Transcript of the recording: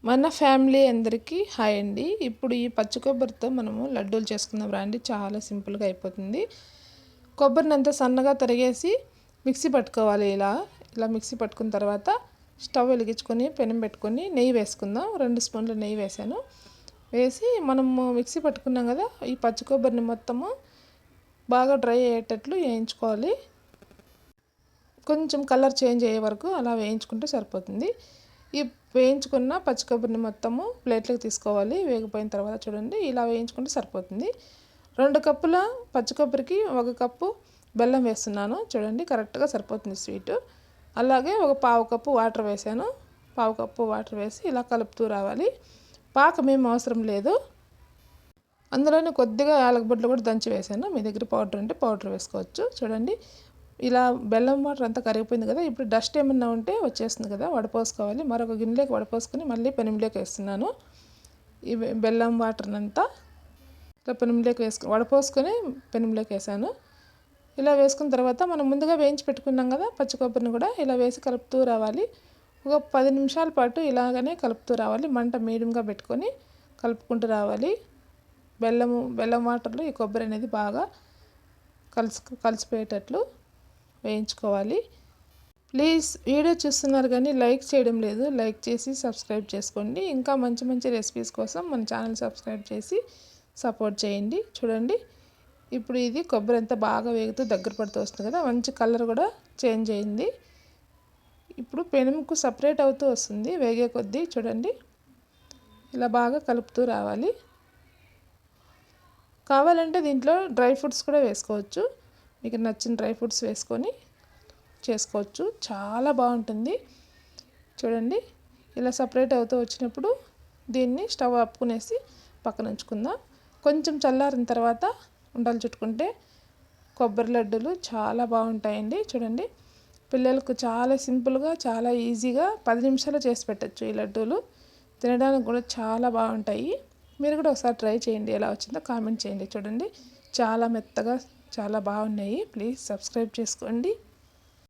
మన ఫ్యామిలీ అందరికీ హాయ్ అండి. ఇప్పుడు ఈ పచ్చి కొబ్బరితో మనము లడ్డూలు చేసుకుందాం రండి. చాలా సింపుల్గా అయిపోతుంది. కొబ్బరిని అంతా సన్నగా తరిగేసి మిక్సీ పట్టుకోవాలి. ఇలా మిక్సీ పట్టుకున్న తర్వాత స్టవ్ వెలిగించుకొని పెనం పెట్టుకొని నెయ్యి వేసుకుందాం. 2 స్పూన్లు నెయ్యి వేసాను. వేసి మనము మిక్సీ పట్టుకున్నాం కదా, ఈ పచ్చి కొబ్బరిని మొత్తము బాగా డ్రై అయ్యేటట్లు వేయించుకోవాలి. కొంచెం కలర్ చేంజ్ అయ్యే వరకు అలా వేయించుకుంటే సరిపోతుంది. ఈ వేయించుకున్న పచ్చి కొబ్బరిని మొత్తము ప్లేట్లోకి తీసుకోవాలి. వేగిపోయిన తర్వాత చూడండి, ఇలా వేయించుకుంటే సరిపోతుంది. 2 కప్పుల పచ్చి కొబ్బరికి 1 కప్పు బెల్లం వేస్తున్నాను. చూడండి, కరెక్ట్గా సరిపోతుంది స్వీటు. అలాగే ఒక పావు కప్పు వాటర్ వేసాను. పావు కప్పు వాటర్ వేసి ఇలా కలుపుతూ రావాలి. పాకం ఏం అవసరం లేదు. అందులోనే కొద్దిగా యాలకుబుడ్డలు కూడా దంచి వేసాను. మీ దగ్గర పౌడర్ ఉంటే పౌడర్ వేసుకోవచ్చు. చూడండి, ఇలా బెల్లం వాటర్ అంతా కరిగిపోయింది కదా. ఇప్పుడు డస్ట్ ఏమన్నా ఉంటే వచ్చేస్తుంది కదా, వడపోసుకోవాలి. మరొక గిన్నెలోకి వడపోసుకొని మళ్ళీ పెనంలోకి వేస్తున్నాను. ఈ బెల్లం వాటర్ అంతా ఇలా పెనంలోకి వడపోసుకొని పెనంలోకి వేసాను. ఇలా వేసుకున్న తర్వాత మనం ముందుగా వేయించి పెట్టుకున్నాం కదా పచ్చి కొబ్బరిని కూడా ఇలా వేసి కలుపుతూ రావాలి. ఒక 10 నిమిషాల పాటు ఇలాగనే కలుపుతూ రావాలి. మంట మీడియంగా పెట్టుకొని కలుపుకుంటూ రావాలి. బెల్లం వాటర్లో ఈ కొబ్బరి అనేది బాగా కలిసిపోయేటట్లు వేయించుకోవాలి. ప్లీజ్ వీడియో చూస్తున్నారు కానీ లైక్ చేయడం లేదు. లైక్ చేసి సబ్స్క్రైబ్ చేసుకోండి. ఇంకా మంచి మంచి రెసిపీస్ కోసం మన ఛానల్ సబ్స్క్రైబ్ చేసి సపోర్ట్ చేయండి. చూడండి, ఇప్పుడు ఇది కొబ్బరి అంతా బాగా వేగుతూ దగ్గర పడుతూ వస్తుంది కదా, మంచి కలర్ కూడా చేంజ్ అయింది. ఇప్పుడు పెనుముకు సపరేట్ అవుతూ వస్తుంది వేగే కొద్దీ. చూడండి, ఇలా బాగా కలుపుతూ రావాలి. కావాలంటే దీంట్లో డ్రై ఫ్రూట్స్ కూడా వేసుకోవచ్చు. మీకు నచ్చిన డ్రై ఫ్రూట్స్ వేసుకొని చేసుకోవచ్చు. చాలా బాగుంటుంది. చూడండి, ఇలా సపరేట్ అవుతూ వచ్చినప్పుడు దీన్ని స్టవ్ ఆపుకునేసి పక్కన ఉంచుకుందాం. కొంచెం చల్లారిన తర్వాత ఉండలు చుట్టుకుంటే కొబ్బరి లడ్డూలు చాలా బాగుంటాయండి. చూడండి, పిల్లలకు చాలా సింపుల్గా చాలా ఈజీగా 10 నిమిషాలు చేసి పెట్టచ్చు. ఈ లడ్డూలు తినడానికి కూడా చాలా బాగుంటాయి. మీరు కూడా ఒకసారి ట్రై చేయండి. ఎలా వచ్చిందో కామెంట్ చేయండి. చూడండి, చాలా మెత్తగా చాలా బాగున్నాయి. ప్లీజ్ సబ్స్క్రైబ్ చేసుకోండి.